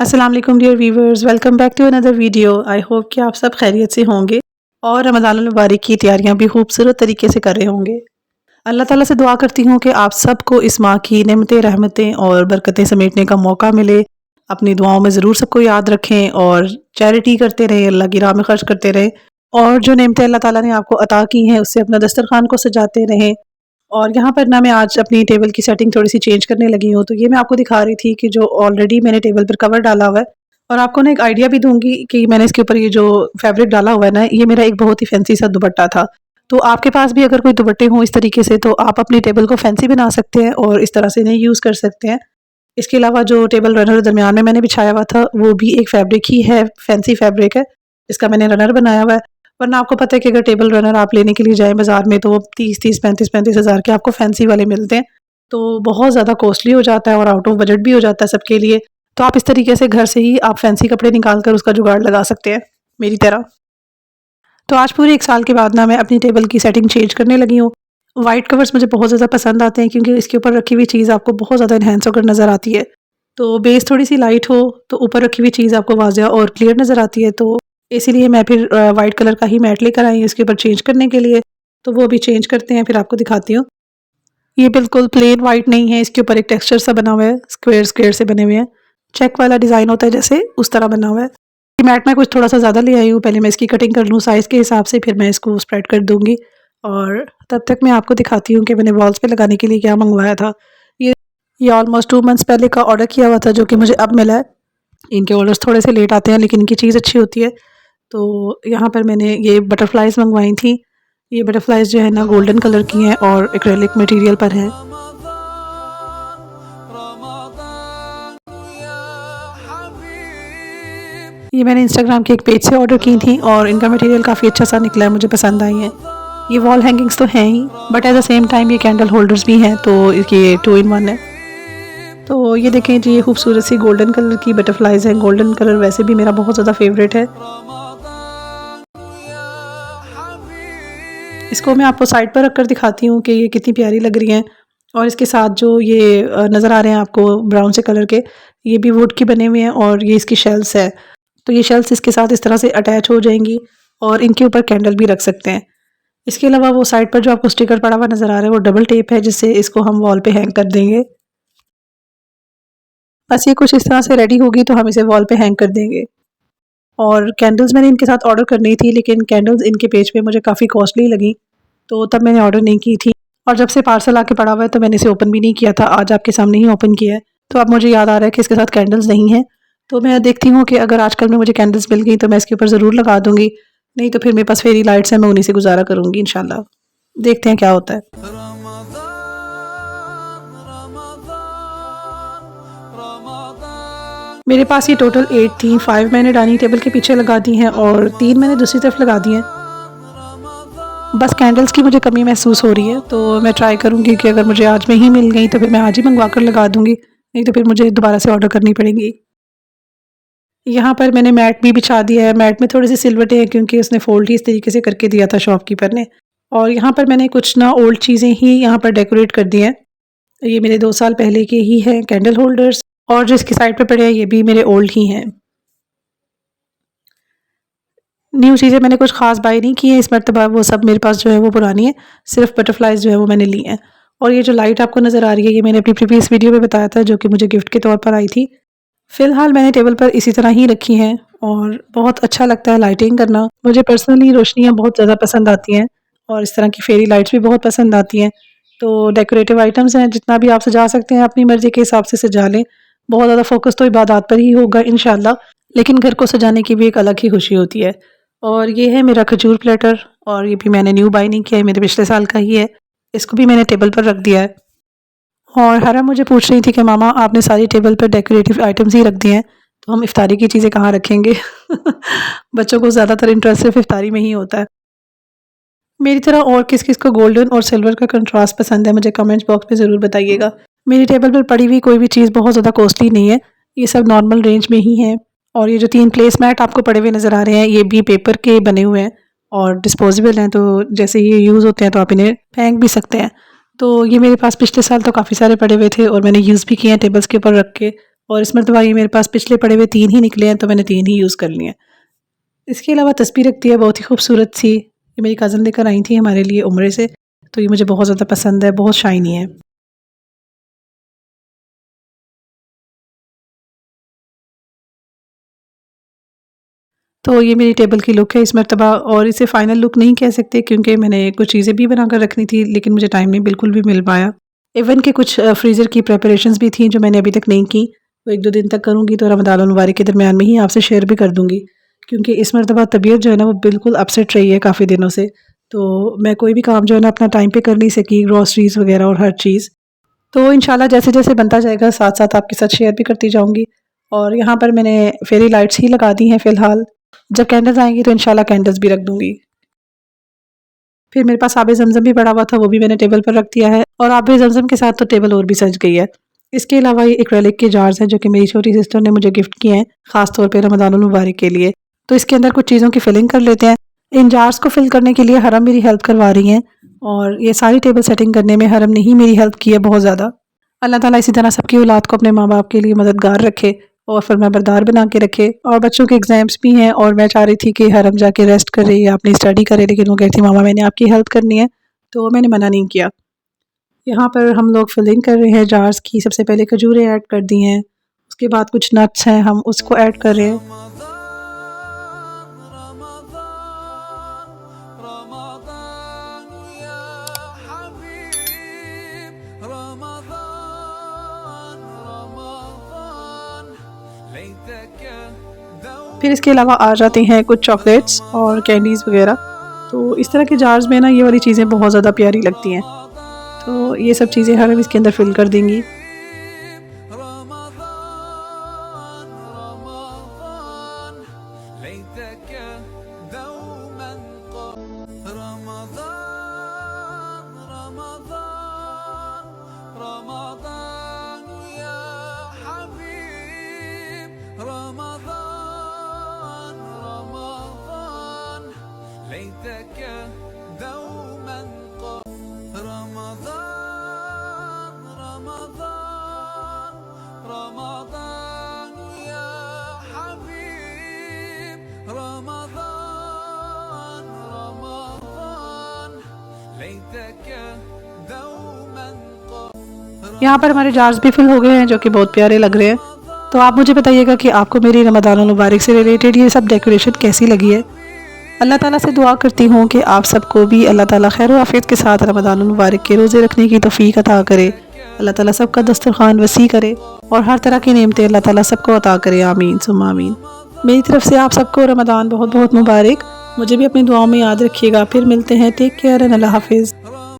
अस्सलाम वालेकुम dear viewers, welcome back to another video. I hope कि आप सब खैरियत से होंगे और रमज़ानुल मुबारक की तैयारियां भी खूबसूरत तरीके से कर रहे होंगे। अल्लाह ताला से दुआ करती हूँ कि आप सबको इस माह की नेमतें, रहमतें और बरकतें समेटने का मौका मिले। अपनी दुआओं में ज़रूर सबको याद रखें और चैरिटी करते रहें, अल्लाह की राह में खर्च करते रहें और जो नेमतें अल्लाह ताला ने आपको अता की हैं उससे अपना दस्तरखान को सजाते रहें। और यहाँ पर ना मैं आज अपनी टेबल की सेटिंग थोड़ी-सी चेंज करने लगी हूँ, तो ये मैं आपको दिखा रही थी कि जो ऑलरेडी मैंने टेबल पर कवर डाला हुआ है और आपको ना एक आइडिया भी दूँगी कि मैंने इसके ऊपर ये जो फैब्रिक डाला हुआ है ना, ये मेरा एक बहुत ही फैंसी सा दुपट्टा था। तो आपके पास भी अगर कोई दुपट्टे हों इस तरीके से तो आप अपनी टेबल को फैंसी बना सकते हैं और इस तरह से इन्हें यूज़ कर सकते हैं। इसके अलावा जो टेबल रनर दरमियान में मैंने बिछाया हुआ था, वो भी एक फैब्रिक ही है, फैंसी फैब्रिक है। इसका मैंने रनर बनाया हुआ है। वरना आपको पता है कि अगर टेबल रनर आप लेने के लिए जाएँ बाज़ार में तो वो 30-30, 35-35 हज़ार के आपको फैंसी वाले मिलते हैं। तो बहुत ज़्यादा कॉस्टली हो जाता है और आउट ऑफ बजट भी हो जाता है सबके लिए। तो आप इस तरीके से घर से ही आप फैंसी कपड़े निकाल कर उसका जुगाड़ लगा सकते हैं, मेरी तरह। तो आज पूरे 1 साल के बाद ना मैं अपनी टेबल की सेटिंग चेंज करने लगी हूँ। व्हाइट कवर्स मुझे बहुत ज़्यादा पसंद आते हैं क्योंकि इसके ऊपर रखी हुई चीज़ आपको बहुत ज़्यादा एनहांस होकर नज़र आती है। तो बेस थोड़ी-सी लाइट हो, तो ऊपर रखी हुई चीज़ आपको वाज़िया और क्लियर नज़र आती है। तो इसीलिए मैं फिर व्हाइट कलर का ही मैट लेकर आई हूँ इसके ऊपर चेंज करने के लिए। तो वो अभी चेंज करते हैं, फिर आपको दिखाती हूँ। ये बिल्कुल प्लेन व्हाइट नहीं है, इसके ऊपर एक टेक्सचर सा बना हुआ है, स्क्वायर-स्क्वायर से बने हुए हैं। चेक वाला डिज़ाइन होता है जैसे, उस तरह बना हुआ है। ये मैट मैं कुछ थोड़ा-सा ज़्यादा ले आई हूँ, पहले मैं इसकी कटिंग कर लूँ साइज़ के हिसाब से, फिर मैं इसको स्प्रेड कर दूँगी और तब तक मैं आपको दिखाती हूँ कि मैंने वॉल्स पे लगाने के लिए क्या मँगवाया था। ये ये ऑलमोस्ट 2 मंथ्स पहले का ऑर्डर किया हुआ था जो कि मुझे अब मिला है। इनके ऑर्डर्स थोड़े से लेट आते हैं लेकिन इनकी चीज़ अच्छी होती है। तो यहाँ पर मैंने ये बटरफ्लाइज़ मँगवाई थी। ये बटरफ्लाइज़ जो है ना गोल्डन कलर की हैं और एक्रेलिक मटीरियल पर हैं। ये मैंने इंस्टाग्राम के एक पेज से ऑर्डर की थी और इनका मटेरियल काफ़ी अच्छा सा निकला है, मुझे पसंद आई हैं। ये वॉल हैंगिंग्स तो हैं ही but at the same time ये कैंडल होल्डर्स भी हैं, तो ये 2 इन 1 है। तो ये देखें जी, ये खूबसूरत सी गोल्डन कलर की बटरफ्लाइज़ हैं। गोल्डन कलर वैसे भी मेरा बहुत ज़्यादा फेवरेट है। इसको मैं आपको साइड पर रख कर दिखाती हूँ कि ये कितनी प्यारी लग रही हैं। और इसके साथ जो ये नज़र आ रहे हैं आपको ब्राउन से कलर के, ये भी वुड के बने हुए हैं और ये इसकी शेल्स है। तो ये शेल्स इसके साथ इस तरह से अटैच हो जाएंगी और इनके ऊपर कैंडल भी रख सकते हैं। इसके अलावा वो साइड पर जो आपको स्टिकर पड़ा हुआ नज़र आ रहा है वो डबल टेप है, जिससे इसको हम वॉल पे हैंग कर देंगे। बस ये कुछ इस तरह से रेडी होगी तो हम इसे वॉल पे हैंग कर देंगे। और कैंडल्स मैंने इनके साथ ऑर्डर करनी थी लेकिन कैंडल्स इनके पेज पे मुझे काफ़ी कॉस्टली लगी, तो तब मैंने ऑर्डर नहीं की थी। और जब से पार्सल आके पड़ा हुआ है तो मैंने इसे ओपन भी नहीं किया था, आज आपके सामने ही ओपन किया है। तो अब मुझे याद आ रहा है कि इसके साथ कैंडल्स नहीं हैं। तो मैं देखती हूँ कि अगर आजकल में मुझे कैंडल्स मिल गई तो मैं इसके ऊपर ज़रूर लगा दूँगी, नहीं तो फिर मेरे पास फेरी लाइट्स हैं, मैं उन्हीं से गुज़ारा करूँगी इंशाल्लाह। देखते हैं क्या होता है। मेरे पास ये टोटल 8 थी, 5 मैंने डाइनिंग टेबल के पीछे लगा दी हैं और 3 मैंने दूसरी तरफ लगा दी हैं। बस कैंडल्स की मुझे कमी महसूस हो रही है, तो मैं ट्राई करूँगी कि अगर मुझे आज में ही मिल गई तो फिर मैं आज ही मंगवा कर लगा दूँगी, नहीं तो फिर मुझे दोबारा से ऑर्डर करनी पड़ेगी। यहाँ पर मैंने मैट भी बिछा दिया है, मैट में थोड़ी-सी सिलवटें हैं क्योंकि उसने फ़ोल्ड ही इस तरीके से करके दिया था शॉपकीपर ने। और यहाँ पर मैंने कुछ ना ओल्ड चीज़ें ही यहाँ पर डेकोरेट कर दी हैं। ये मेरे 2 साल पहले के ही हैं कैंडल होल्डर्स और जो इसकी साइड पे पड़े हैं ये भी मेरे ओल्ड ही हैं। न्यू चीज़ें मैंने कुछ ख़ास बाय नहीं की हैं इस मर्तबा, वो सब मेरे पास जो है वो पुरानी है, सिर्फ़ बटरफ्लाइज़ जो है वो मैंने ली हैं। और ये जो लाइट आपको नज़र आ रही है ये मैंने अपनी प्रीवियस वीडियो में बताया था जो कि मुझे गिफ्ट के तौर पर आई थी। फ़िलहाल मैंने टेबल पर इसी तरह ही रखी हैं और बहुत अच्छा लगता है लाइटिंग करना। मुझे पर्सनली रोशनियाँ बहुत ज़्यादा पसंद आती हैं और इस तरह की फेरी लाइट्स भी बहुत पसंद आती हैं। तो डेकोरेटिव आइटम्स हैं, जितना भी आप सजा सकते हैं अपनी मर्ज़ी के हिसाब से सजा लें। बहुत ज़्यादा फ़ोकस तो इबादत पर ही होगा इंशाल्लाह, लेकिन घर को सजाने की भी एक अलग ही खुशी होती है। और ये है मेरा खजूर प्लेटर और ये भी मैंने न्यू बाय नहीं किया है, मेरे पिछले साल का ही है। इसको भी मैंने टेबल पर रख दिया है। और हरा मुझे पूछ रही थी कि मामा आपने सारी टेबल पर डेकोरेटिव आइटम्स ही रख दिए हैं, तो हम इफ्तारी की चीज़ें कहाँ रखेंगे? बच्चों को ज़्यादातर इंटरेस्ट सिर्फ इफ्तारी में ही होता है। मेरी तरह और किस-किस को गोल्डन और सिल्वर का कंट्रास्ट पसंद है, मुझे कमेंट्स बॉक्स में ज़रूर बताइएगा। मेरी टेबल पर पड़ी हुई कोई भी चीज़ बहुत ज़्यादा कॉस्टली नहीं है, ये सब नॉर्मल रेंज में ही है। और ये जो 3 प्लेस मैट आपको पड़े हुए नज़र आ रहे हैं, ये भी पेपर के बने हुए हैं और डिस्पोजेबल हैं, तो जैसे ये यूज़ होते हैं तो आप इन्हें फेंक भी सकते हैं। तो ये मेरे पास पिछले साल तो काफ़ी सारे पड़े हुए थे और मैंने यूज़ भी किए हैं टेबल्स के ऊपर रख के, और इस मरतबा ये मेरे पास पिछले पड़े हुए 3 ही निकले हैं, तो मैंने 3 ही यूज़ कर लिए हैं। इसके अलावा तस्बीह रखती है, बहुत ही खूबसूरत सी, ये मेरी कज़न लेकर आई थी हमारे लिए उम्रे से, तो ये मुझे बहुत ज़्यादा पसंद है, बहुत शाइनी है। तो ये मेरी टेबल की लुक है इस मरतबा, और इसे फ़ाइनल लुक नहीं कह सकते क्योंकि मैंने कुछ चीज़ें भी बनाकर रखनी थी, लेकिन मुझे टाइम नहीं बिल्कुल भी मिल पाया। इवन के कुछ फ्रीज़र की प्रिपरेशंस भी थी जो मैंने अभी तक नहीं की, वो 1-2 दिन तक करूँगी, तो रमज़ान अल मुबारक के दरमियान में ही आपसे शेयर भी कर दूँगी। क्योंकि इस मरतबा तबीयत जो है ना वो बिल्कुल अपसेट रही है काफ़ी दिनों से, तो मैं कोई भी काम जो है ना अपना टाइम पे कर नहीं सकी, ग्रॉसरीज़ वग़ैरह और हर चीज़। तो इंशाल्लाह जैसे-जैसे बनता जाएगा साथ-साथ आपके साथ शेयर भी करती जाऊँगी। और यहाँ पर मैंने फेरी लाइट्स ही लगा दी हैं फ़िलहाल, जब कैंडल्स आएँगी तो इंशाल्लाह कैंडल्स भी रख दूँगी। फिर मेरे पास आबे ज़मज़म भी पड़ा हुआ था, वो भी मैंने टेबल पर रख दिया है, और आबे ज़मज़म के साथ तो टेबल और भी सज गई है। इसके अलावा ये एक्रेलिक के जार्स हैं जो कि मेरी छोटी सिस्टर ने मुझे गिफ्ट किए हैं, ख़ास तौर पे रमज़ान उल मुबारक के लिए। तो इसके अंदर कुछ चीज़ों की फिलिंग कर लेते हैं। इन जार्स को फिल करने के लिए हरम मेरी हेल्प करवा रही हैं, और ये सारी टेबल सेटिंग करने में हरम ने ही मेरी हेल्प की है बहुत ज़्यादा। अल्लाह ताला इसी तरह सबकी औलाद को अपने माँ-बाप के लिए मददगार रखे और फरमाबरदार बना के रखे। और बच्चों के एग्ज़ाम्स भी हैं, और मैं चाह रही थी कि हरम जाके रेस्ट करे या अपनी स्टडी करे, लेकिन वो कहती मामा मैंने आपकी हेल्प करनी है, तो मैंने मना नहीं किया। यहाँ पर हम लोग फिलिंग कर रहे हैं जार्स की। सबसे पहले खजूरें ऐड कर दी हैं, उसके बाद कुछ नट्स हैं हम उसको ऐड कर रहे हैं। फिर इसके अलावा आ जाते हैं कुछ चॉकलेट्स और कैंडीज़ वगैरह। तो इस तरह के जार्स में ना ये वाली चीज़ें बहुत ज़्यादा प्यारी लगती हैं, तो ये सब चीज़ें हम इसके अंदर फिल कर देंगी। यहाँ पर हमारे जार्स भी फिल हो गए हैं जो कि बहुत प्यारे लग रहे हैं। तो आप मुझे बताइएगा कि आपको मेरी रमज़ान मुबारक से रिलेटेड ये सब डेकोरेशन कैसी लगी है। अल्लाह ताला से दुआ करती हूँ कि आप सबको भी अल्लाह ताला खैर व आफियत के साथ रमज़ान मुबारक के रोज़े रखने की तौफ़ीक अता करे। अल्लाह ताला सबका दस्तरखान वसी करे और हर तरह की नेमतें अल्लाह ताला सबको अता करे। आमीन सुम्मा आमीन। मेरी तरफ से आप सबको रमज़ान बहुत बहुत मुबारक। मुझे भी अपनी दुआओं में याद रखिएगा। फिर मिलते हैं। टेक केयर एंड अल्लाह हाफिज़।